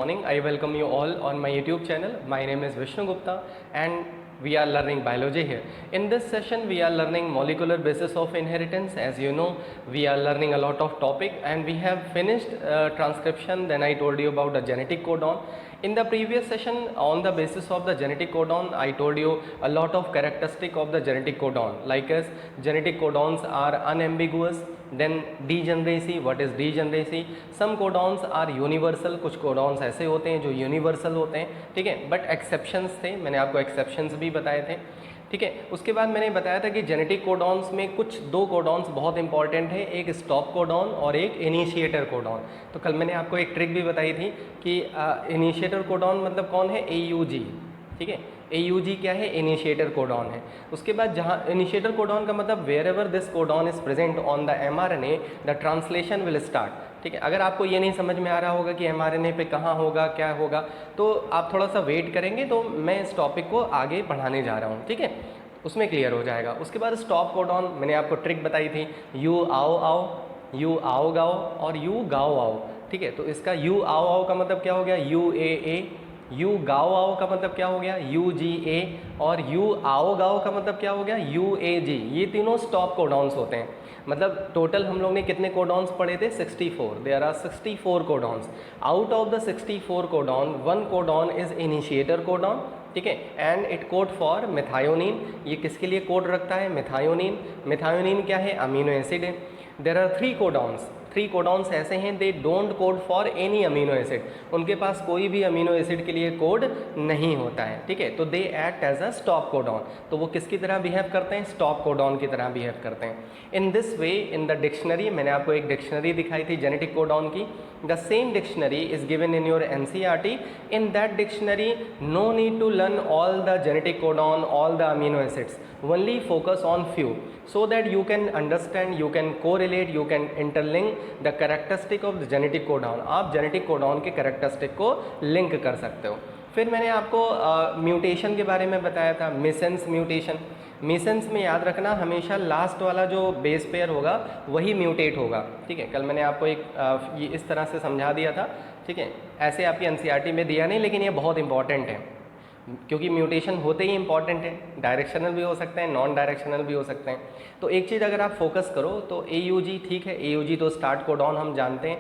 morning. I welcome you all on my YouTube channel. My name is Vishnu Gupta and we are learning biology here. In this session we are learning molecular basis of inheritance. As you know, we are learning a lot of topic and we have finished transcription. Then I told you about the genetic codon. In the previous session, on the basis of the genetic codon, I told you a lot of characteristic of the genetic codon, like as genetic codons are unambiguous. Then degeneracy, what is degeneracy? Some codons are universal, कुछ codons ऐसे होते हैं जो universal होते हैं, ठीक है, but exceptions थे, मैंने आपको exceptions भी बताए थे, ठीक है। उसके बाद मैंने बताया था कि जेनेटिक कोडॉन्स में कुछ दो कोडॉन्स बहुत इंपॉर्टेंट है, एक स्टॉप कोडॉन और एक इनिशिएटर कोडॉन। तो कल मैंने आपको एक ट्रिक भी बताई थी कि इनिशिएटर कोडॉन मतलब कौन है, AUG, ठीक है। AUG क्या है, इनिशिएटर कोडॉन है। उसके बाद जहाँ इनिशिएटर कोडॉन का मतलब wherever this codon is present on the mRNA the translation will start, ठीक है। अगर आपको ये नहीं समझ में आ रहा होगा कि mRNA पे कहाँ होगा क्या होगा, तो आप थोड़ा सा वेट करेंगे तो मैं इस टॉपिक को आगे पढ़ाने जा रहा हूँ, ठीक है, उसमें क्लियर हो जाएगा। उसके बाद स्टॉप कोडॉन मैंने आपको ट्रिक बताई थी, यू आओ आओ, यू आओ गाओ और यू गाओ आओ, ठीक है। तो इसका यू आओ आओ का मतलब क्या हो गया, UAA, यू गाओ आओ का मतलब क्या हो गया, UGA, और यू आओ गाओ का मतलब क्या हो गया, UAG। ये तीनों स्टॉप कोडॉन्स होते हैं। मतलब टोटल हम लोग ने कितने कोडॉन्स पढ़े थे, 64। There are 64 codons. Out of the 64 codon, one codon is initiator codon, ठीक है, and it code for methionine. ये किसके लिए कोड रखता है, मेथायोनिन। मेथायोनिन क्या है, अमीनो एसिड है। देयर आर 3 कोडॉन्स, 3 कोडॉन्स ऐसे हैं they don't code for any amino acid, उनके पास कोई भी अमीनो एसिड के लिए कोड नहीं होता है, ठीक है। तो they act as a stop codon, तो वो किसकी तरह बिहेव करते हैं, स्टॉप कोडॉन की तरह बिहेव करते हैं। In this way in the dictionary, मैंने आपको एक डिक्शनरी दिखाई थी जेनेटिक कोडॉन की, the same dictionary is given in your NCERT। In that dictionary no need to learn all the genetic codon, all the amino acids, only focus on few, so that you can understand, you can correlate, you can interlink the characteristic of the genetic codon। आप genetic codon के characteristic को link कर सकते हो। फिर मैंने आपको mutation के बारे में बताया था, मिसेंस म्यूटेशन। मिसेंस में याद रखना हमेशा लास्ट वाला जो बेस पेयर होगा वही म्यूटेट होगा, ठीक है। कल मैंने आपको एक ये इस तरह से समझा दिया था, ठीक है। ऐसे आपकी NCERT में दिया नहीं, लेकिन ये बहुत इंपॉर्टेंट है क्योंकि म्यूटेशन होते ही इंपॉर्टेंट है, डायरेक्शनल भी हो सकते हैं, नॉन डायरेक्शनल भी हो सकते हैं। तो एक चीज़ अगर आप फोकस करो तो AUG, ठीक है, AUG तो स्टार्ट कोडॉन हम जानते हैं।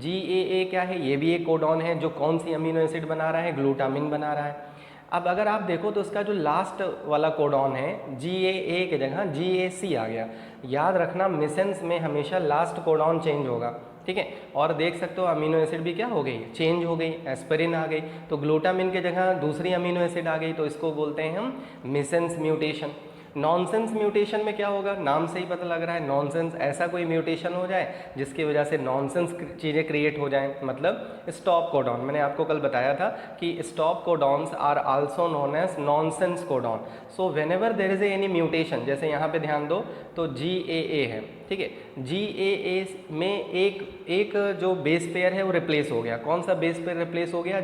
GAA क्या है, ये भी एक कोडॉन है जो कौन सी अमीनो एसिड बना रहा है, ग्लूटामिन बना रहा है। अब अगर आप देखो तो इसका जो लास्ट वाला कोडॉन है GAA की जगह GAC आ गया। याद रखना मिसेंस में हमेशा लास्ट कोडॉन चेंज होगा, ठीक है। और देख सकते हो अमीनो एसिड भी क्या हो गई, चेंज हो गई, एस्पिरिन आ गई, तो ग्लूटामिन की जगह दूसरी अमीनो एसिड आ गई, तो इसको बोलते हैं हम मिसेंस म्यूटेशन। नॉनसेंस म्यूटेशन में क्या होगा, नाम से ही पता लग रहा है, नॉनसेंस, ऐसा कोई म्यूटेशन हो जाए जिसकी वजह से नॉनसेंस चीज़ें क्रिएट हो जाएं, मतलब स्टॉप कोडॉन। मैंने आपको कल बताया था कि stop codons are also known as nonsense codon. So whenever there is any mutation, जैसे यहाँ पे ध्यान दो तो GAA है, ठीक है, GAA में एक जो बेस पेयर है वो रिप्लेस हो गया। कौन सा बेस पेयर रिप्लेस हो गया,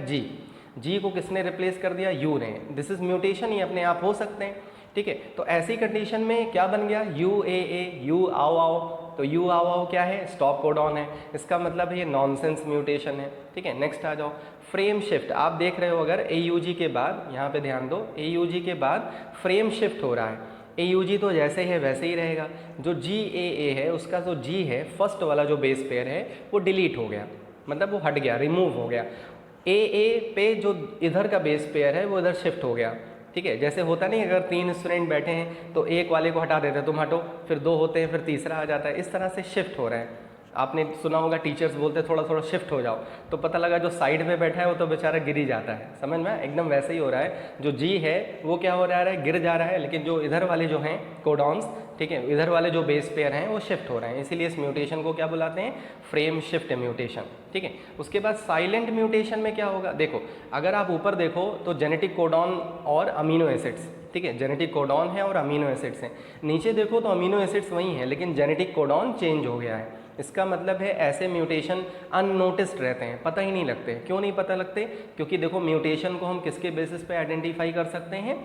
G को किसने रिप्लेस कर दिया, U ने। दिस इज म्यूटेशन, ये अपने आप हो सकते हैं, ठीक है। तो ऐसी कंडीशन में क्या बन गया, UAA, यू आओ आओ, तो यू आओ आओ क्या है, स्टॉप कोडॉन है, इसका मतलब है ये नॉनसेंस म्यूटेशन है, ठीक है। नेक्स्ट आ जाओ, फ्रेम शिफ्ट। आप देख रहे हो अगर AUG के बाद, यहाँ पे ध्यान दो, AUG के बाद फ्रेम शिफ्ट हो रहा है। AUG तो जैसे है वैसे ही रहेगा, जो GAA है उसका जो G है फर्स्ट वाला जो बेस पेयर है वो डिलीट हो गया, मतलब वो हट गया, रिमूव हो गया। AA पे जो इधर का बेस पेयर है वो इधर शिफ्ट हो गया, ठीक है। जैसे होता नहीं, अगर 3 स्टूडेंट बैठे हैं तो एक वाले को हटा देते हैं, तुम हटो, फिर 2 होते हैं, फिर तीसरा आ जाता है, इस तरह से शिफ्ट हो रहा है। आपने सुना होगा टीचर्स बोलते थोड़ा थोड़ा शिफ्ट हो जाओ, तो पता लगा जो साइड में बैठा है वो तो बेचारा गिर ही जाता है, समझ में, एकदम वैसे ही हो रहा है। जो G है वो क्या हो रहा है, गिर जा रहा है, लेकिन जो इधर वाले जो हैं कोडॉन्स, ठीक है, इधर वाले जो बेस पेयर हैं वो शिफ्ट हो रहे हैं, इसीलिए इस म्यूटेशन को क्या बुलाते हैं, फ्रेम शिफ्ट म्यूटेशन, ठीक है। उसके बाद साइलेंट म्यूटेशन में क्या होगा, देखो अगर आप ऊपर देखो तो जेनेटिक कोडॉन और अमीनो एसिड्स, ठीक है, जेनेटिक कोडॉन है और अमीनो एसिड्स हैं। नीचे देखो तो अमीनो एसिड्स वही हैं, लेकिन जेनेटिक कोडॉन चेंज हो गया है। इसका मतलब है ऐसे म्यूटेशन अननोटिस्ड रहते हैं, पता ही नहीं लगते। क्यों नहीं पता लगते, क्योंकि देखो म्यूटेशन को हम किसके बेसिस पे आइडेंटिफाई कर सकते हैं,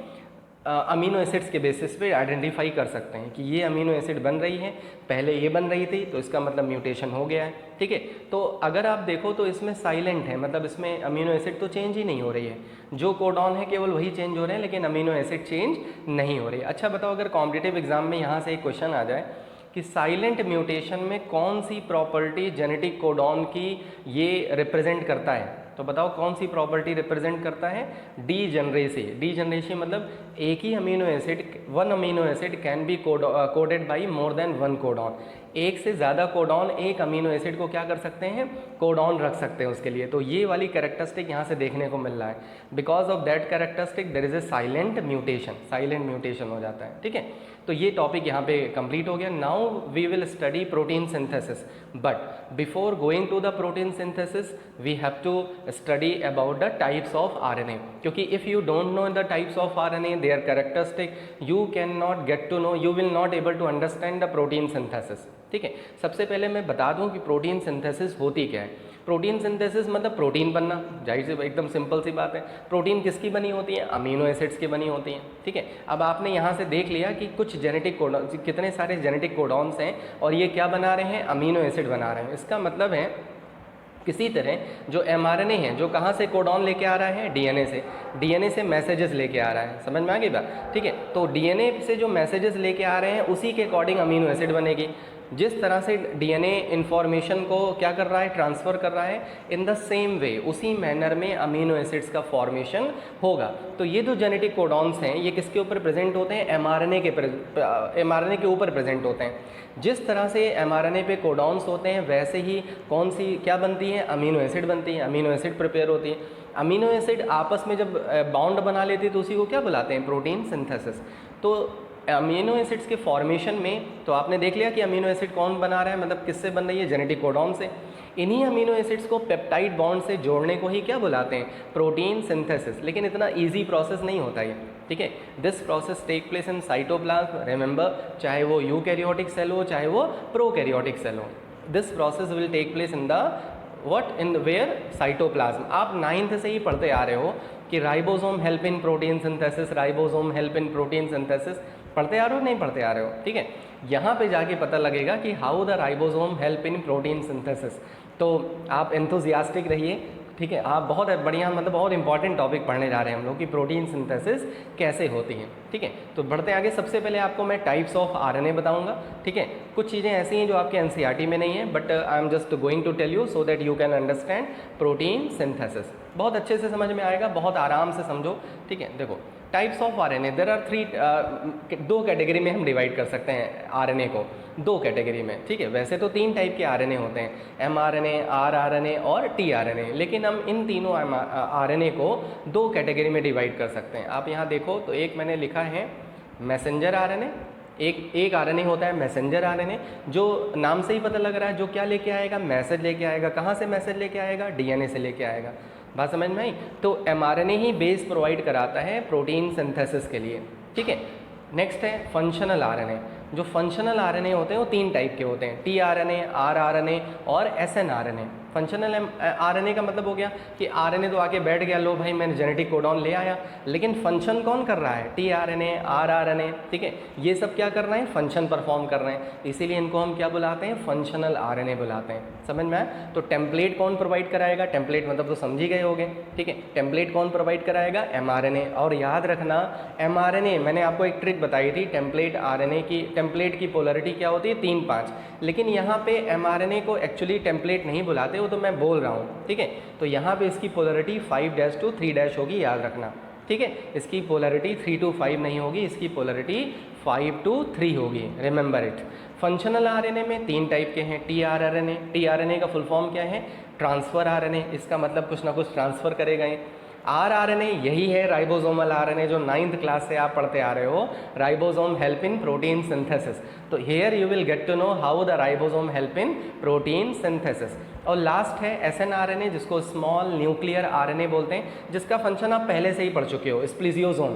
अमीनो एसिड्स के बेसिस पे आइडेंटिफाई कर सकते हैं कि ये अमीनो एसिड बन रही है, पहले ये बन रही थी तो इसका मतलब म्यूटेशन हो गया है। ठीक है, तो अगर आप देखो तो इसमें साइलेंट है, मतलब इसमें अमीनो एसिड तो चेंज ही नहीं हो रही है, जो कोडॉन है केवल वही चेंज हो रहे हैं लेकिन अमीनो एसिड चेंज नहीं हो रही है। अच्छा बताओ, अगर कॉम्पिटिटिव एग्जाम में यहाँ से एक क्वेश्चन आ जाए कि साइलेंट म्यूटेशन में कौन सी प्रॉपर्टी जेनेटिक कोडॉन की ये रिप्रेजेंट करता है, तो बताओ कौन सी प्रॉपर्टी रिप्रेजेंट करता है? डीजेनरेसी। डीजेनरेसी मतलब एक ही amino acid, one amino acid can be coded by more than one codon. एक से ज़्यादा कोडॉन एक अमीनो एसिड को क्या कर सकते हैं? कोडॉन रख सकते हैं उसके लिए। तो ये वाली कैरेक्टरिस्टिक यहाँ से देखने को मिल रहा है। Because of that characteristic there is a silent mutation, silent mutation हो जाता है। ठीक है, तो ये टॉपिक यहाँ पे कंप्लीट हो गया। Now we will study protein synthesis, but before going to the protein synthesis we have to study about the types of RNA, क्योंकि if you don't know the types of RNA, their characteristic, you cannot get to know, you will not able to understand the protein synthesis। ठीक है, सबसे पहले मैं बता दूं कि protein synthesis होती क्या है। प्रोटीन सिंथेसिस मतलब प्रोटीन बनना, जाहिर से एकदम सिंपल सी बात है। प्रोटीन किसकी बनी होती है? अमीनो एसिड्स की बनी होती हैं। ठीक है, अब आपने यहाँ से देख लिया कि कुछ जेनेटिक कोडॉन, कितने सारे जेनेटिक कोडॉन्स हैं और ये क्या बना रहे हैं? अमीनो एसिड बना रहे हैं। इसका मतलब है किसी तरह जो mRNA है, जो कहाँ से कोडॉन लेके आ रहा है? डीएनए से। डीएनए से मैसेजेस लेके आ रहा है, समझ में आ गई बात? ठीक है, तो डीएनए से जो मैसेजेस लेके आ रहे हैं उसी के अकॉर्डिंग अमीनो एसिड बनेगी। जिस तरह से डीएनए इन्फॉर्मेशन को क्या कर रहा है? ट्रांसफ़र कर रहा है, इन द सेम वे उसी मैनर में अमीनो एसिड्स का फॉर्मेशन होगा। तो ये जो जेनेटिक कोडॉन्स हैं ये किसके ऊपर प्रेजेंट होते हैं? mRNA के ऊपर प्रेजेंट होते हैं। जिस तरह से mRNA पे कोडॉन्स होते हैं वैसे ही कौन सी क्या बनती है? अमीनो एसिड बनती है, अमीनो एसिड प्रिपेयर होती है। अमीनो एसिड आपस में जब बॉन्ड बना लेती है तो उसी को क्या बुलाते हैं? Protein synthesis. तो अमीनो एसिड्स के फॉर्मेशन में तो आपने देख लिया कि अमीनो एसिड कौन बना रहा है, मतलब किससे बन रही है? जेनेटिक कोडॉन से। इन्हीं अमीनो एसिड्स को पेप्टाइड बॉन्ड से जोड़ने को ही क्या बुलाते हैं? Protein synthesis. लेकिन इतना इजी प्रोसेस नहीं होता ये। ठीक है, this process take place in cytoplasm, remember, चाहे वो यूकैरियोटिक सेल हो चाहे वो प्रोकैरियोटिक सेल हो, this process will take place in the what? In where? Cytoplasm. आप 9th से ही पढ़ते आ रहे हो कि ribosome help in protein synthesis, ribosome help in protein synthesis, पढ़ते आ रहे हो? नहीं पढ़ते आ रहे हो? ठीक है, यहाँ पे जाके पता लगेगा कि how the ribosome help in protein synthesis. तो आप एंथुजियास्टिक रहिए। ठीक है, आप बहुत बढ़िया, मतलब बहुत इंपॉर्टेंट टॉपिक पढ़ने जा रहे हैं हम लोग कि प्रोटीन सिंथेसिस कैसे होती है। ठीक है, तो बढ़ते आगे। सबसे पहले आपको मैं टाइप्स ऑफ आरएनए बताऊंगा। ठीक है, कुछ चीज़ें ऐसी हैं जो आपके एनसीईआरटी में नहीं है, but I am just going to tell you so that you can understand protein synthesis. बहुत अच्छे से समझ में आएगा, बहुत आराम से समझो। ठीक है, देखो types of RNA, there are 3, 2 category में हम डिवाइड कर सकते हैं आरएनए को, 2 कैटेगरी में। ठीक है, वैसे तो 3 टाइप के आरएनए होते हैं, एमआरएनए, आरआरएनए और टीआरएनए, लेकिन हम इन तीनों आरएनए को 2 कैटेगरी में डिवाइड कर सकते हैं। आप यहाँ देखो तो एक मैंने लिखा है मैसेंजर आरएनए, एक आरएनए होता है मैसेंजर आरएनए, जो नाम से ही पता लग रहा है जो क्या लेके आएगा? मैसेज लेके आएगा। कहाँ से मैसेज लेके आएगा? डीएनए से लेके आएगा। बात समझ में आई? तो एमआरएनए ही बेस प्रोवाइड कराता है प्रोटीन सिंथेसिस के लिए। ठीक है, नेक्स्ट है फंक्शनल आरएनए। जो फंक्शनल आरएनए होते हैं वो 3 टाइप के होते हैं, टीआरएनए, आरआरएनए और एसएनआरएनए। फंक्शनल आरएनए का मतलब हो गया कि आरएनए तो आके बैठ गया, लो भाई मैंने जेनेटिक कोडॉन ले आया, लेकिन फंक्शन कौन कर रहा है? TRNA, rRNA. ठीक है, ये सब क्या कर रहे हैं? फंक्शन परफॉर्म कर रहे हैं, इसीलिए इनको हम क्या बुलाते हैं? फंक्शनल आरएनए बुलाते हैं। समझ में आया? तो टेम्पलेट कौन प्रोवाइड कराएगा? टेम्पलेट मतलब तो समझ ही गए होंगे। ठीक है, टेम्पलेट कौन प्रोवाइड कराएगा? एमआरएनए। और याद रखना एमआरएनए, मैंने आपको एक ट्रिक बताई थी, टेम्पलेट आरएनए की, टेम्पलेट की पोलरिटी क्या होती है? 3-5, लेकिन यहाँ पे एमआरएनए को एक्चुअली टेम्पलेट नहीं बुलाते, वो तो मैं बोल रहा हूँ। ठीक है, तो यहाँ पे इसकी पोलरिटी 5' to 3' होगी, याद रखना। ठीक है, इसकी पोलरिटी 3 to 5 नहीं होगी, इसकी पोलरिटी 5 to 3 होगी, रिमेंबर इट। फंक्शनल आरएनए में 3 टाइप के हैं, टीआरएनए। टीआरएनए का फुल फॉर्म क्या है? ट्रांसफ़र आरएनए, इसका मतलब कुछ ना कुछ ट्रांसफ़र करेगा ये। आरआरएनए यही है राइबोसोमल आरएनए, जो 9th क्लास से आप पढ़ते आ रहे हो, ribosome help in protein synthesis. तो here you will get to know how the ribosome help in protein synthesis. और लास्ट है एसएनआरएनए, जिसको स्मॉल न्यूक्लियर आरएनए बोलते हैं, जिसका फंक्शन आप पहले से ही पढ़ चुके हो, स्प्लिसियोसोम।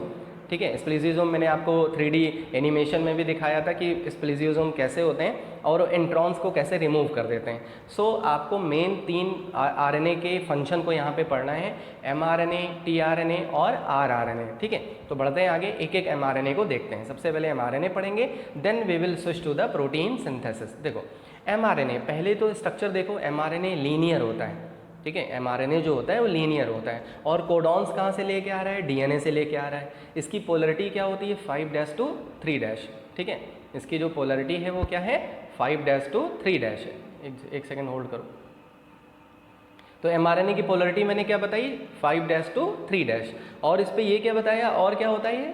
ठीक है। स्प्लीसियोसोम मैंने आपको 3D एनिमेशन में भी दिखाया था कि स्प्लीसियोसोम कैसे होते हैं और इंट्रॉन्स को कैसे रिमूव कर देते हैं। सो आपको मेन 3 RNA के फंक्शन को यहाँ पे पढ़ना है, mRNA, tRNA और rRNA, ठीक है। तो बढ़ते हैं आगे, एक एक mRNA को देखते हैं। सबसे पहले mRNA पढ़ेंगे, then we will switch to the protein synthesis. देखो mRNA, पहले तो स्ट्रक्चर देखो, mRNA लीनियर होता है, ठीक है। mRNA जो होता है वो लीनियर होता है और कोडॉन्स कहाँ से लेके आ रहा है, DNA से लेके आ रहा है। इसकी पोलरिटी क्या होती है, 5' to 3', ठीक है। इसकी जो पोलरिटी है वो क्या है, 5' to 3' है। एक सेकेंड होल्ड करो। तो mRNA की पोलरिटी मैंने क्या बताई, 5' to 3', और इस पर ये क्या बताया, और क्या होता है, ये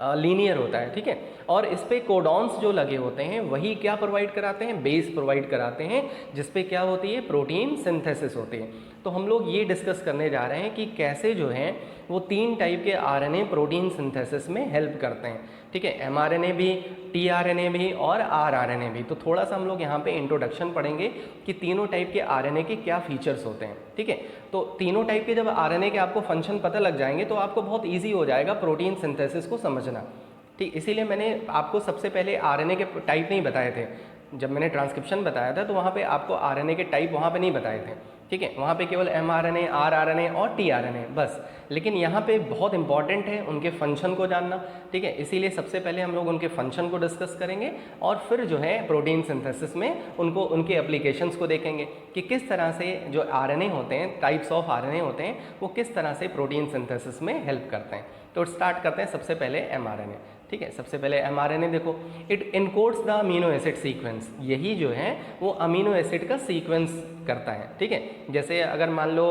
लीनियर होता है, ठीक है। और इस पे कोडॉन्स जो लगे होते हैं वही क्या प्रोवाइड कराते हैं, बेस प्रोवाइड कराते हैं, जिस पे क्या होती है, प्रोटीन सिंथेसिस होती है। तो हम लोग ये डिस्कस करने जा रहे हैं कि कैसे जो है वो 3 टाइप के RNA प्रोटीन सिंथेसिस में हेल्प करते हैं, ठीक है। mRNA भी, tRNA भी और rRNA भी। तो थोड़ा सा हम लोग यहाँ पे इंट्रोडक्शन पढ़ेंगे कि तीनों टाइप के RNA के क्या फीचर्स होते हैं, ठीक है। तो तीनों टाइप के जब RNA के आपको फंक्शन पता लग जाएंगे तो आपको बहुत ईजी हो जाएगा प्रोटीन सिंथेसिस को समझना, ठीक। इसीलिए मैंने आपको सबसे पहले RNA के टाइप नहीं बताए थे। जब मैंने ट्रांसक्रिप्शन बताया था तो वहाँ पे आपको RNA के टाइप वहाँ पे नहीं बताए थे, ठीक है। वहाँ पे केवल mRNA, rRNA और tRNA बस। लेकिन यहाँ पे बहुत इंपॉर्टेंट है उनके फंक्शन को जानना, ठीक है। इसीलिए सबसे पहले हम लोग उनके फंक्शन को डिस्कस करेंगे और फिर जो है प्रोटीन सिंथेसिस में उनको, उनके एप्लीकेशंस को देखेंगे कि किस तरह से जो RNA होते हैं, टाइप्स ऑफ RNA होते हैं, वो किस तरह से प्रोटीन सिंथेसिस में हेल्प करते हैं। तो स्टार्ट करते हैं सबसे पहले mRNA, ठीक है। सबसे पहले mRNA देखो, it encodes the amino acid sequence. यही जो है वो अमीनो एसिड का सीक्वेंस करता है, ठीक है। जैसे अगर मान लो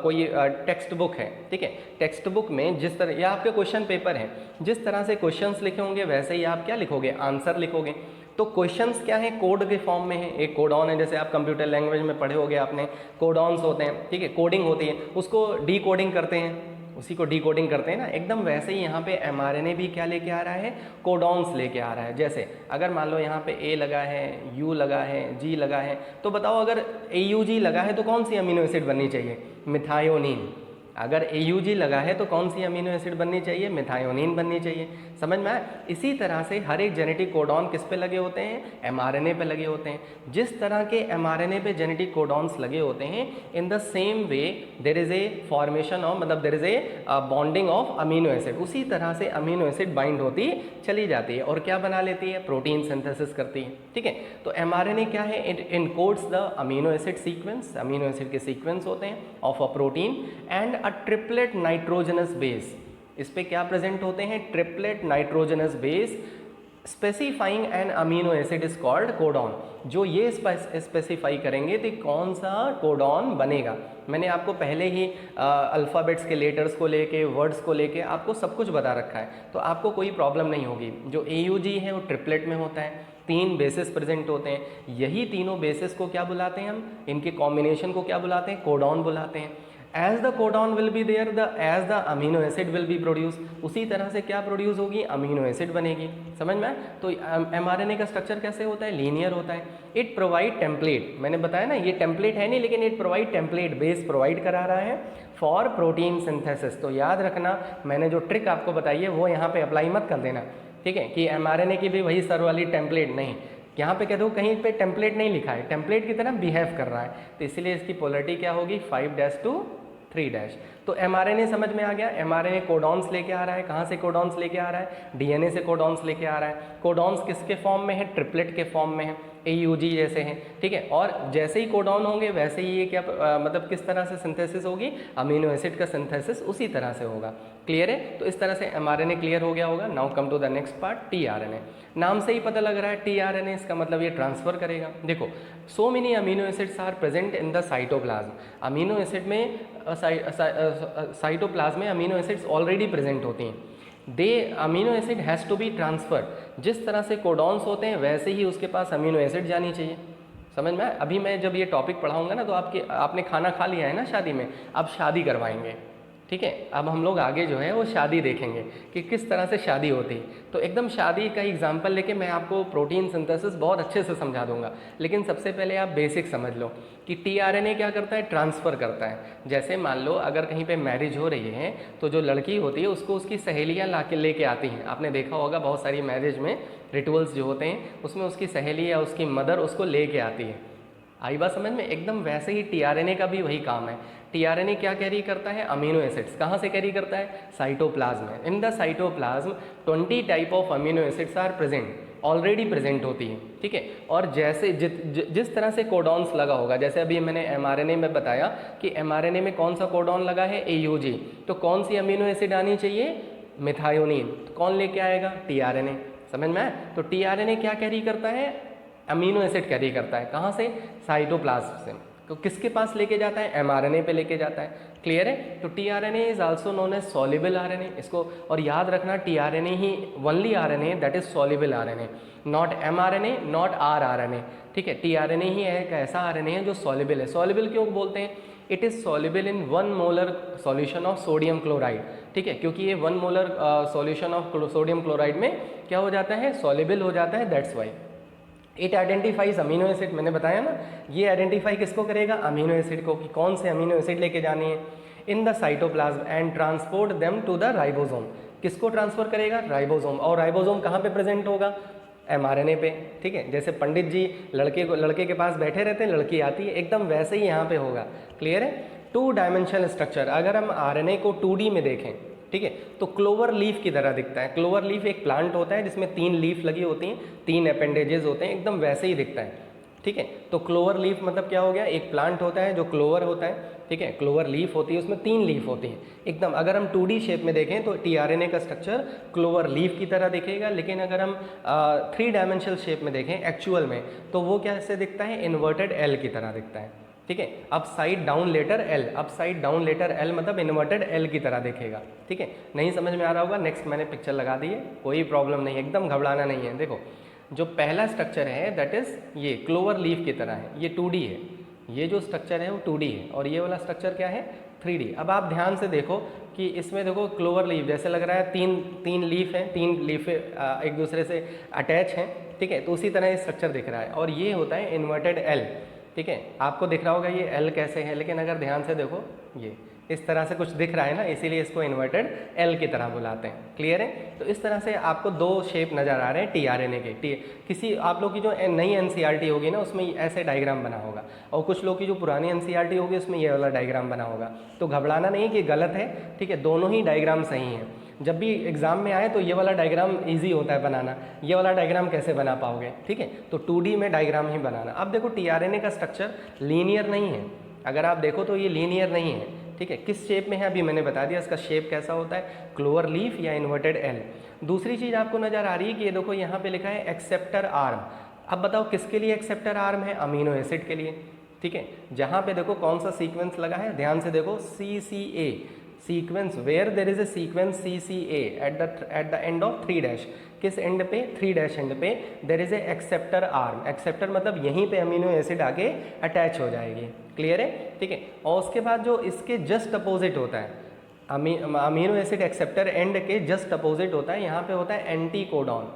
कोई टेक्स्ट बुक है, ठीक है। टेक्स्ट बुक में जिस तरह, या आपके क्वेश्चन पेपर है, जिस तरह से क्वेश्चंस लिखे होंगे वैसे ही आप क्या लिखोगे, आंसर लिखोगे। तो क्वेश्चंस क्या है, कोड के फॉर्म में है। एक कोडॉन है, जैसे आप कंप्यूटर लैंग्वेज में पढ़े होगे आपने, कोडॉन्स होते हैं, ठीक है। कोडिंग होती है, उसको डी कोडिंग करते हैं, उसी को डिकोडिंग करते हैं ना। एकदम वैसे ही यहाँ पे mRNA भी क्या लेके आ रहा है, कोडॉन्स लेके आ रहा है। जैसे अगर मान लो यहाँ पे A लगा है, U लगा है, G लगा है, तो बताओ अगर AUG लगा है तो कौन सी अमीनो एसिड बननी चाहिए, मिथायोनिन। अगर AUG लगा है तो कौन सी अमीनो एसिड बननी चाहिए, मिथायोनिन बननी चाहिए। समझ में आया। इसी तरह से हर एक जेनेटिक कोडॉन किस पे लगे होते हैं, mRNA पे लगे होते हैं। जिस तरह के mRNA पे जेनेटिक कोडॉन्स लगे होते हैं, in the same way there is a formation of, मतलब there is a bonding of amino acid. उसी तरह से अमीनो एसिड बाइंड होती चली जाती है और क्या बना लेती है, प्रोटीन सिंथेसिस करती है, ठीक है। तो mRNA क्या है, it encodes the amino acid sequence, amino acid के सीक्वेंस होते हैं of a protein, and a triplet nitrogenous base. इस पे क्या प्रेजेंट होते हैं, triplet nitrogenous base specifying an amino acid is called codon. जो ये स्पेसिफाई करेंगे तो कौन सा कोडॉन बनेगा। मैंने आपको पहले ही अल्फ़ाबेट्स के लेटर्स को लेके, वर्ड्स को लेके आपको सब कुछ बता रखा है, तो आपको कोई प्रॉब्लम नहीं होगी। जो AUG है वो ट्रिपलेट में होता है, 3 बेसिस प्रेजेंट होते हैं। यही तीनों बेसिस को क्या बुलाते हैं हम, इनके कॉम्बिनेशन को क्या बुलाते हैं, कोडॉन बुलाते हैं। As the codon will be there, as the amino acid will be produce. उसी तरह से क्या प्रोड्यूस होगी, अमीनो एसिड बनेगी। समझ में। तो mRNA का स्ट्रक्चर कैसे होता है, लीनियर होता है। इट प्रोवाइड टेम्पलेट, मैंने बताया ना ये टेम्पलेट है नहीं, लेकिन it provide template, base provide करा रहा है फॉर प्रोटीन सिंथेसिस। तो याद रखना, मैंने जो ट्रिक आपको बताई है वो यहाँ पे अप्लाई मत कर देना, ठीक है, कि mRNA की भी वही सर वाली टेम्पलेट नहीं। यहाँ पे कह दो कहीं पे टेम्पलेट नहीं लिखा है, टेम्पलेट की तरह बिहेव कर रहा है, तो इसलिए इसकी पोलरिटी क्या होगी, 5' to 3'। तो mRNA समझ में आ गया। mRNA कोडॉन्स लेके आ रहा है, कहाँ से कोडॉन्स लेके आ रहा है, DNA से कोडॉन्स लेके आ रहा है। कोडॉन्स किसके फॉर्म में है, ट्रिपलेट के फॉर्म में है, AUG जैसे हैं, ठीक है। और जैसे ही कोडॉन होंगे वैसे ही ये क्या मतलब किस तरह से सिंथेसिस होगी, अमीनो एसिड का सिंथेसिस उसी तरह से होगा। क्लियर है। तो इस तरह से mRNA क्लियर हो गया होगा। Now come to the next part, tRNA। नाम से ही पता लग रहा है tRNA, इसका मतलब ये ट्रांसफ़र करेगा। देखो, so many amino acids are present in the cytoplasm. Amino acid में साइटोप्लाज्म में अमीनो एसिड्स ऑलरेडी प्रेजेंट होती हैं। The amino acid has to be transferred. जिस तरह से कोडॉन्स होते हैं वैसे ही उसके पास अमीनो एसिड जानी चाहिए। समझ में। अभी मैं जब ये टॉपिक पढ़ाऊंगा ना तो आपने खाना खा लिया है ना शादी में, अब शादी करवाएंगे, ठीक है। अब हम लोग आगे जो है वो शादी देखेंगे कि किस तरह से शादी होती है। तो एकदम शादी का एग्जाम्पल लेके मैं आपको प्रोटीन सिंथेसिस बहुत अच्छे से समझा दूंगा, लेकिन सबसे पहले आप बेसिक समझ लो कि टीआरएनए क्या करता है, ट्रांसफ़र करता है। जैसे मान लो अगर कहीं पे मैरिज हो रही है तो जो लड़की होती है उसको उसकी सहेलियाँ ला के लेके आती हैं। आपने देखा होगा बहुत सारी मैरिज में रिचुअल्स जो होते हैं उसमें उसकी सहेली या उसकी मदर उसको लेके आती है। आई बात समझ में? एकदम वैसे ही टीआरएनए का भी वही काम है। टीआरएनए क्या कैरी करता है, अमीनो एसिड्स। कहाँ से कैरी करता है, साइटोप्लाज्म में। In the cytoplasm 20 type of amino acids are present, already present होती है, ठीक है। और जैसे जिस तरह से कोडॉन्स लगा होगा, जैसे अभी मैंने एमआरएनए में बताया कि एमआरएनए में कौन सा कोडॉन लगा है, एयूजी, तो कौन सी अमीनो एसिड आनी चाहिए, मिथायोनिन। तो कौन लेके आएगा, टीआरएनए। समझ में आए? तो टीआरएनए क्या कैरी करता है, अमीनो एसिड कैरी करता है। कहाँ से, साइटोप्लाज्म से। तो किसके पास लेके जाता है, एमआरएनए पे लेके जाता है। क्लियर है? तो tRNA is also known as soluble RNA. इसको और याद रखना, टीआरएनए ही only RNA that is soluble RNA, not mRNA, not rRNA, ठीक है। टीआरएनए ही एक ऐसा आरएनए है जो सॉल्युबल है। सॉल्युबल क्यों बोलते हैं, it is soluble in 1 molar solution of sodium chloride, ठीक है। क्योंकि ये 1 molar solution of sodium chloride में क्या हो जाता है, सॉल्युबल हो जाता है, that's Y. It identifies amino acid, मैंने बताया ना, ये आइडेंटिफाई किसको करेगा, अमीनो एसिड को, कि कौन से अमीनो एसिड लेके जानी है in the cytoplasm and transport them to the ribosome. किसको ट्रांसफर करेगा, राइबोसोम। और राइबोसोम कहाँ पे प्रेजेंट होगा, एमआरएनए पे, ठीक है। जैसे पंडित जी लड़के के पास बैठे रहते हैं, लड़की आती है, एकदम वैसे ही यहाँ पे होगा। क्लियर है? 2 डायमेंशनल स्ट्रक्चर। अगर हम आरएनए को 2D में देखें, ठीक है, तो क्लोवर लीफ की तरह दिखता है। क्लोवर लीफ एक प्लांट होता है जिसमें 3 लीफ लगी होती हैं, 3 अपेंडेजेस होते हैं, एकदम वैसे ही दिखता है, ठीक है। तो क्लोवर लीफ मतलब क्या हो गया, एक प्लांट होता है जो क्लोवर होता है, ठीक है। क्लोवर लीफ होती है, उसमें 3 लीफ होती हैं एकदम। अगर हम 2D शेप में देखें तो टीआरएनए का स्ट्रक्चर क्लोवर लीफ की तरह दिखेगा, लेकिन अगर हम 3 डायमेंशनल शेप में देखें एक्चुअल में, तो वो कैसे दिखता है, इन्वर्टेड एल की तरह दिखता है, ठीक है। Upside down letter L, upside down letter L मतलब इन्वर्टेड एल की तरह दिखेगा, ठीक है। नहीं समझ में आ रहा होगा, नेक्स्ट मैंने पिक्चर लगा दी है, कोई प्रॉब्लम नहीं है, एकदम घबराना नहीं है। देखो जो पहला स्ट्रक्चर है दैट इज ये क्लोवर लीफ की तरह है, ये 2D है, ये जो स्ट्रक्चर है वो 2D है, और ये वाला स्ट्रक्चर क्या है, 3D। अब आप ध्यान से देखो कि इसमें देखो क्लोवर लीफ जैसे लग रहा है, तीन लीफ हैं, 3 लीफ एक दूसरे से अटैच हैं, ठीक है। तो उसी तरह ये स्ट्रक्चर दिख रहा है, और ये होता है इन्वर्टेड एल, ठीक है। आपको दिख रहा होगा ये एल कैसे है, लेकिन अगर ध्यान से देखो ये इस तरह से कुछ दिख रहा है ना, इसीलिए इसको इन्वर्टेड एल की तरह बुलाते हैं। क्लियर है? तो इस तरह से आपको 2 शेप नज़र आ रहे हैं टीआरएनए के। किसी आप लोग की जो नई एनसीईआरटी होगी ना, उसमें ऐसे डायग्राम बना होगा, और कुछ लोग की जो पुरानी एनसीईआरटी होगी उसमें ये वाला डायग्राम बना होगा। तो घबराना नहीं कि गलत है, ठीक है, दोनों ही डायग्राम सही हैं। जब भी एग्जाम में आए तो ये वाला डायग्राम इजी होता है बनाना, ये वाला डायग्राम कैसे बना पाओगे, ठीक है। तो 2D में डायग्राम ही बनाना। अब देखो टीआरएनए का स्ट्रक्चर लीनियर नहीं है, अगर आप देखो तो ये लीनियर नहीं है, ठीक है। किस शेप में है अभी मैंने बता दिया, इसका शेप कैसा होता है, क्लोवर लीफ या इन्वर्टेड एल। दूसरी चीज़ आपको नज़र आ रही है कि ये देखो यहाँ पे लिखा है एक्सेप्टर आर्म। अब बताओ किसके लिए एक्सेप्टर आर्म है, अमीनो एसिड के लिए, ठीक है। जहाँ पे देखो कौन सा सीक्वेंस लगा है, ध्यान से देखो, CCA sequence, where there is a sequence CCA at the end of 3 किस एंड पे, 3 एंड पे there is a acceptor arm. Acceptor मतलब यहीं पे अमीनो एसिड आके अटैच हो जाएगी। क्लियर है? ठीक है। और उसके बाद जो इसके जस्ट अपोजिट होता है, अमीनो एसिड एक्सेप्टर एंड के जस्ट अपोजिट होता है, यहाँ पे होता है एंटी कोडॉन।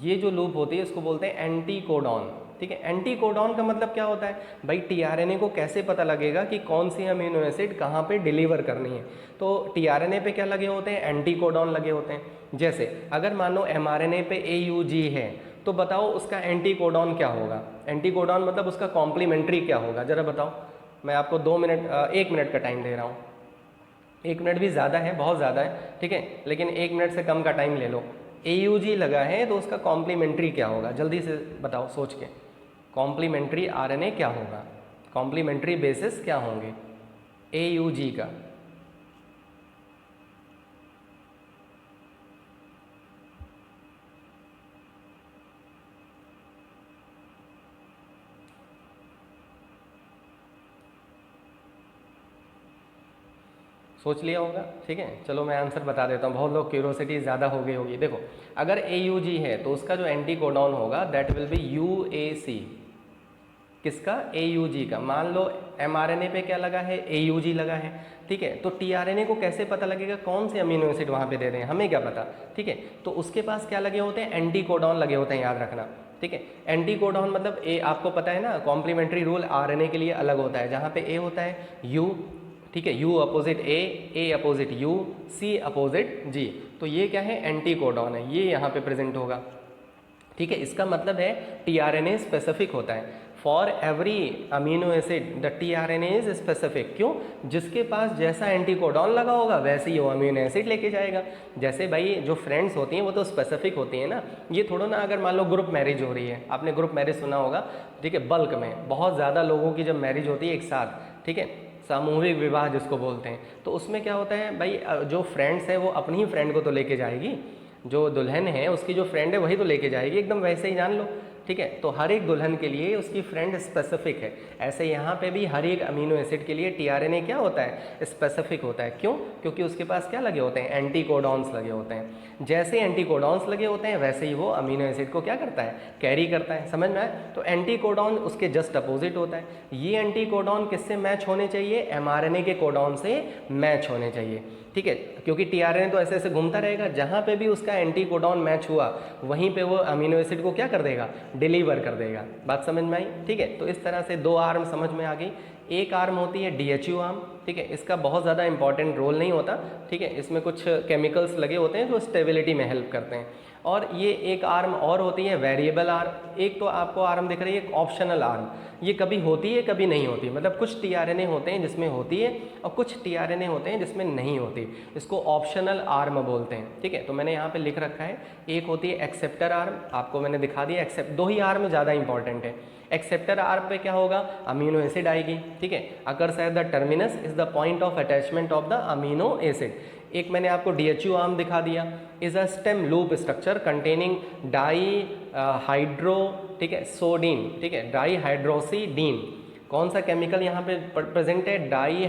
ये जो लूप होती है इसको बोलते हैं एंटी कोडॉन, ठीक है। एंटी कोडॉन का मतलब क्या होता है भाई, टीआरएनए को कैसे पता लगेगा कि कौन सी अमीनो एसिड कहाँ पे डिलीवर करनी है। तो टीआरएनए पे क्या लगे होते हैं, एंटी कोडॉन लगे होते हैं। जैसे अगर मान लो एमआरएनए पे AUG है, तो बताओ उसका एंटी कोडॉन क्या होगा। एंटी कोडॉन मतलब उसका कॉम्प्लीमेंट्री क्या होगा, जरा बताओ। मैं आपको 1 मिनट का टाइम दे रहा हूँ। 1 मिनट भी ज़्यादा है, बहुत ज़्यादा है, ठीक है, लेकिन 1 मिनट से कम का टाइम ले लो। AUG लगा है तो उसका कॉम्प्लीमेंट्री क्या होगा, जल्दी से बताओ सोच के। कॉम्प्लीमेंट्री आरएनए क्या होगा, कॉम्प्लीमेंट्री बेसिस क्या होंगे AUG का। सोच लिया होगा, ठीक है। चलो मैं आंसर बता देता हूँ, बहुत लोग क्यूरोसिटी ज़्यादा हो गई होगी। देखो अगर AUG है तो उसका जो एंटी कोडॉन होगा दैट विल बी UAC। किसका, AUG का। मान लो mRNA पे क्या लगा है, AUG लगा है, ठीक है। तो tRNA को कैसे पता लगेगा कौन से अमीनो एसिड वहाँ पे दे दें, हमें क्या पता, ठीक है। तो उसके पास क्या लगे होते हैं, एंटी कोडॉन लगे होते हैं, याद रखना, ठीक है। एंटी कोडॉन मतलब ए, आपको पता है ना कॉम्प्लीमेंट्री रूल RNA के लिए अलग होता है, जहाँ पे ए होता है U, ठीक है, U opposite A opposite U, C opposite G, तो ये क्या है, एंटी कोडॉन है, ये यहाँ पे प्रेजेंट होगा, ठीक है। इसका मतलब है tRNA स्पेसिफिक होता है, for every amino acid the tRNA is specific, क्यों, जिसके पास जैसा एंटी कोडॉन लगा होगा वैसे ही वो अमीनो एसिड लेके जाएगा। जैसे भाई जो फ्रेंड्स होती हैं वो तो स्पेसिफिक होती हैं ना, ये थोड़ा ना, अगर मान लो ग्रुप मैरिज हो रही है, आपने ग्रुप मैरिज सुना होगा, ठीक है, बल्क में बहुत ज़्यादा लोगों की जब मैरिज होती है एक साथ, ठीक है, सामूहिक विवाह जिसको बोलते हैं, तो उसमें क्या होता है भाई, जो फ्रेंड्स है वो अपनी ही फ्रेंड को तो लेके जाएगी, जो दुल्हन है उसकी जो फ्रेंड है वही तो लेके जाएगी, एकदम वैसे ही जान लो, ठीक है। तो हर एक दुल्हन के लिए उसकी फ्रेंड स्पेसिफिक है, ऐसे यहाँ पे भी हर एक अमीनो एसिड के लिए tRNA क्या होता है, स्पेसिफिक होता है, क्यों, क्योंकि उसके पास क्या लगे होते हैं, एंटी कोडॉन्स लगे होते हैं। जैसे एंटी कोडॉन्स लगे होते हैं वैसे ही वो अमीनो एसिड को क्या करता है, कैरी करता है, समझ में आए। तो एंटी कोडॉन उसके जस्ट अपोजिट होता है, ये एंटी कोडॉन किससे मैच होने चाहिए, mRNA के कोडॉन से मैच होने चाहिए, ठीक है, क्योंकि tRNA तो ऐसे ऐसे घूमता रहेगा, जहाँ पे भी उसका एंटी कोडॉन मैच हुआ वहीं पे वो अमीनो एसिड को क्या कर देगा, डिलीवर कर देगा। बात समझ में आई, ठीक है। तो इस तरह से दो आर्म समझ में आ गई। एक आर्म होती है DHU आर्म, ठीक है, इसका बहुत ज़्यादा इंपॉर्टेंट रोल नहीं होता, ठीक है, इसमें कुछ केमिकल्स लगे होते हैं जो स्टेबिलिटी में हेल्प करते हैं। और ये एक आर्म और होती है वेरिएबल आर्म। एक तो आपको आर्म दिख रही है ऑप्शनल आर्म, ये कभी होती है कभी नहीं होती, मतलब कुछ tRNA होते हैं जिसमें होती है और कुछ tRNA होते हैं जिसमें नहीं होती, इसको ऑप्शनल आर्म बोलते हैं, ठीक है। तो मैंने यहाँ पे लिख रखा है, एक होती है एक्सेप्टर आर्म, आपको मैंने दिखा दिया, एक्सेप्ट दो ही आर्म ज़्यादा इंपॉर्टेंट है। एक्सेप्टर आर्म पे क्या होगा, अमीनो एसिड आएगी, ठीक है, occurs at the terminus is the point of attachment of the amino acid. एक मैंने आपको DHU आर्म दिखा दिया, is a stem loop structure containing dihydro, ठीक है, सोडीन, ठीक है, डाई हाइड्रोसीडीन। कौन सा केमिकल यहाँ पे प्रेजेंट है, डाई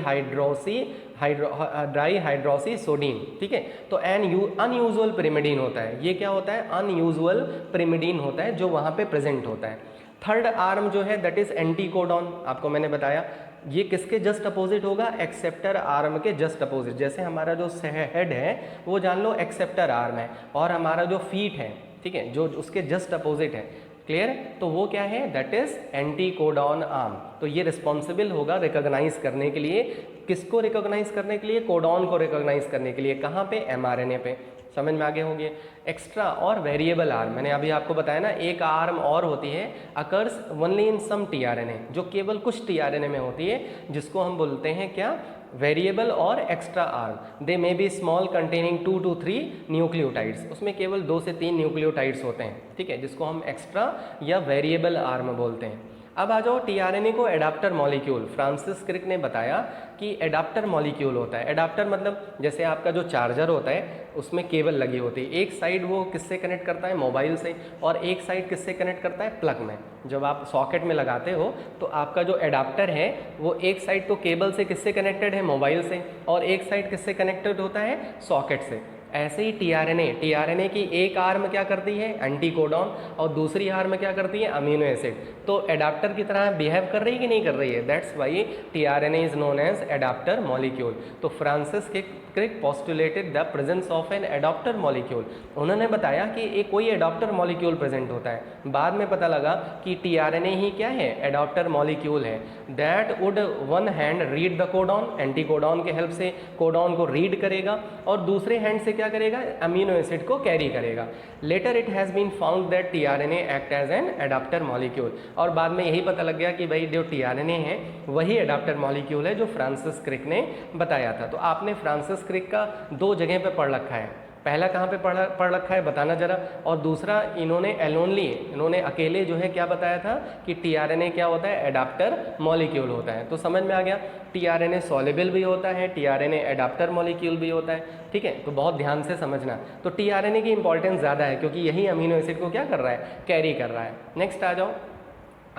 हाइड्रोसी सोडीन, ठीक है। तो अनयूजुअल पिरिमिडीन होता है, ये क्या होता है, अनयूजुअल पिरिमिडीन होता है जो वहाँ पे प्रेजेंट होता है। थर्ड आर्म जो है दैट इज एंटी कोडॉन, आपको मैंने बताया ये किसके जस्ट अपोजिट होगा, एक्सेप्टर आर्म के जस्ट अपोजिट। जैसे हमारा जो हेड है वो जान लो एक्सेप्टर आर्म है, और हमारा जो फीट है, ठीक है, जो उसके जस्ट अपोजिट है, क्लियर है, तो वो क्या है, that is anti codon arm. तो ये रिस्पॉन्सिबल होगा रिकॉग्नाइज करने के लिए, किसको रिकॉग्नाइज करने के लिए, कोडॉन को रिकॉग्नाइज करने के लिए, कहाँ पे, mRNA पे, समझ में आगे होंगे। एक्स्ट्रा और वेरिएबल आर्म, मैंने अभी आपको बताया ना, एक आर्म और होती है occurs only in some tRNA, जो केवल कुछ tRNA में होती है, जिसको हम बोलते हैं क्या, वेरिएबल और extra arm. They may be small containing 2 to 3 nucleotides, उसमें केवल 2 से 3 न्यूक्लियोटाइड्स होते हैं, ठीक है, जिसको हम एक्स्ट्रा या वेरिएबल आर्म बोलते हैं। अब आ जाओ tRNA को एडाप्टर मॉलिक्यूल। फ्रांसिस क्रिक ने बताया कि एडाप्टर मॉलिक्यूल होता है। एडाप्टर मतलब जैसे आपका जो चार्जर होता है उसमें केबल लगी होती है, एक साइड वो किससे कनेक्ट करता है, मोबाइल से, और एक साइड किससे कनेक्ट करता है, प्लग में। जब आप सॉकेट में लगाते हो तो आपका जो एडाप्टर है वो एक साइड तो केबल से किससे कनेक्टेड है, मोबाइल से, और एक साइड किससे कनेक्टेड होता है, सॉकेट से। ऐसे ही tRNA की एक आर्म क्या करती है, एंटी कोडॉन, और दूसरी आर्म क्या करती है, अमीनो एसिड। तो एडाप्टर की तरह बिहेव कर रही है कि नहीं कर रही है, that's why tRNA is known as adaptor molecule. तो Francis Crick postulated the presence of an adaptor molecule. उन्होंने बताया कि एक कोई एडाप्टर मॉलिक्यूल प्रेजेंट होता है, बाद में पता लगा कि tRNA ही क्या है, एडाप्टर मॉलिक्यूल है। That would one hand read the codon, anticodon के हेल्प से कोडॉन को रीड करेगा, और दूसरे हैंड से क्या करेगा, अमीनो एसिड को कैरी करेगा। Later it has been found that tRNA act as an adaptor molecule, और बाद में यही पता लग गया कि भाई जो tRNA है वही एडाप्टर मॉलिक्यूल है जो फ्रांसिस क्रिक ने बताया था। तो आपने फ्रांसिस क्रिक का 2 जगह पे पढ़ रखा है, पहला कहाँ पे पढ़ रखा है बताना जरा, और दूसरा इन्होंने एलोनली, इन्होंने अकेले जो है क्या बताया था कि tRNA क्या होता है, एडाप्टर मॉलिक्यूल होता है। तो समझ में आ गया, tRNA सॉल्युबल भी होता है, tRNA एडाप्टर मॉलिक्यूल भी होता है, ठीक है। तो बहुत ध्यान से समझना। तो tRNA की इंपॉर्टेंस ज़्यादा है क्योंकि यही अमीनो एसिड को क्या कर रहा है, कैरी कर रहा है। नेक्स्ट आ जाओ,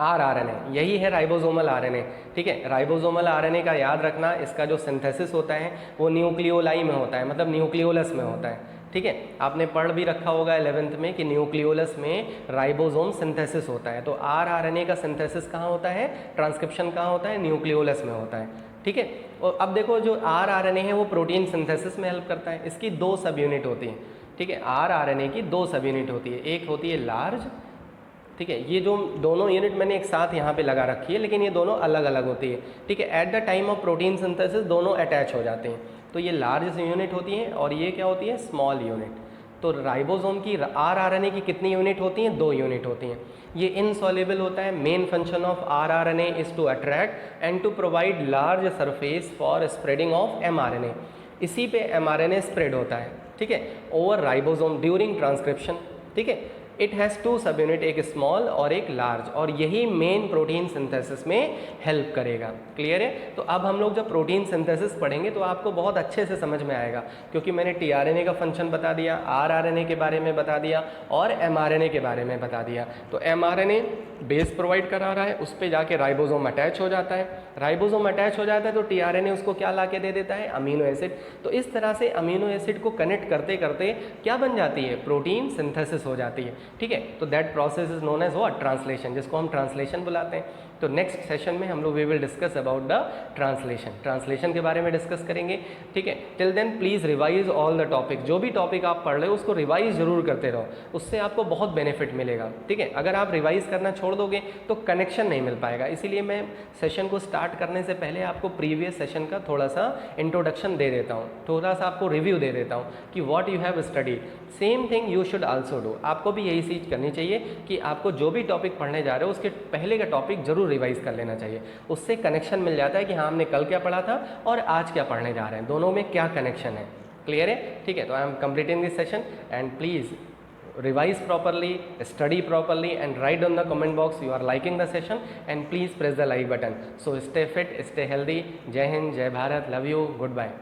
rRNA, यही है राइबोसोमल RNA, ठीक है। राइबोसोमल RNA का याद रखना, इसका जो सिंथेसिस होता है वो न्यूक्लियोलाई में होता है, मतलब न्यूक्लियोलस में होता है, ठीक है, आपने पढ़ भी रखा होगा 11th में कि न्यूक्लियोलस में राइबोसोम सिंथेसिस होता है। तो आरआरएनए का सिंथेसिस कहाँ होता है, ट्रांसक्रिप्शन कहाँ होता है, न्यूक्लियोलस में होता है। ठीक है, और अब देखो जो आरआरएनए है वो प्रोटीन सिंथेसिस में हेल्प करता है। इसकी 2 सब यूनिट होती हैं। ठीक है, आरआरएनए की 2 सब यूनिट होती है, एक होती है लार्ज, ठीक है, ये जो दोनों यूनिट मैंने एक साथ यहाँ पे लगा रखी है, लेकिन ये दोनों अलग अलग होती है। ठीक है, at the time of protein synthesis दोनों अटैच हो जाते हैं। तो ये लार्ज यूनिट होती है और ये क्या होती है, स्मॉल यूनिट। तो राइबोसोम की आरआरएनए की कितनी यूनिट होती हैं, 2 यूनिट होती हैं। ये इनसॉल्युबल होता है। Main function of rRNA is to attract and to provide large surface for spreading of mRNA. इसी पे एमआरएनए स्प्रेड होता है, ठीक है, ओवर राइबोसोम ड्यूरिंग ट्रांसक्रिप्शन। ठीक है, इट हैज़ 2 सब यूनिट, एक स्मॉल और एक लार्ज, और यही मेन प्रोटीन सिंथेसिस में हेल्प करेगा। क्लियर है? तो अब हम लोग जब प्रोटीन सिंथेसिस पढ़ेंगे तो आपको बहुत अच्छे से समझ में आएगा, क्योंकि मैंने टीआरएनए का फंक्शन बता दिया, आरआरएनए के बारे में बता दिया और एमआरएनए के बारे में बता दिया। तो एमआरएनए बेस प्रोवाइड करा रहा है, उस पर जाके राइबोसोम अटैच हो जाता है। राइबोसोम अटैच हो जाता है तो टीआरएनए उसको क्या ला के दे देता है, अमीनो एसिड। तो इस तरह से अमीनो एसिड को कनेक्ट करते करते क्या बन जाती है, प्रोटीन सिंथेसिस हो जाती है। ठीक है, तो that process is known as what, translation, जिसको हम ट्रांसलेशन बुलाते हैं। तो नेक्स्ट सेशन में हम लोग we will discuss about the translation के बारे में डिस्कस करेंगे। ठीक है, till then please revise all the topic. जो भी टॉपिक आप पढ़ रहे हो उसको रिवाइज जरूर करते रहो, उससे आपको बहुत बेनिफिट मिलेगा। ठीक है, अगर आप रिवाइज करना छोड़ दोगे तो कनेक्शन नहीं मिल पाएगा। इसीलिए मैं सेशन को स्टार्ट करने से पहले आपको प्रीवियस सेशन का थोड़ा सा इंट्रोडक्शन दे देता हूँ, थोड़ा सा आपको रिव्यू दे देता हूँ कि what you have studied. Same thing you should also do. आपको भी यही चीज़ करनी चाहिए कि आपको जो भी टॉपिक पढ़ने जा रहे हो उसके पहले का टॉपिक जरूर रिवाइज कर लेना चाहिए। उससे कनेक्शन मिल जाता है कि हाँ हमने कल क्या पढ़ा था और आज क्या पढ़ने जा रहे हैं, दोनों में क्या कनेक्शन है। क्लियर है? ठीक है, तो I am completing this session and please revise properly, study properly and write on the comment box you are liking the session and please press the like button. So stay fit, stay healthy. Jai Hind, Jai Bharat, love you, goodbye.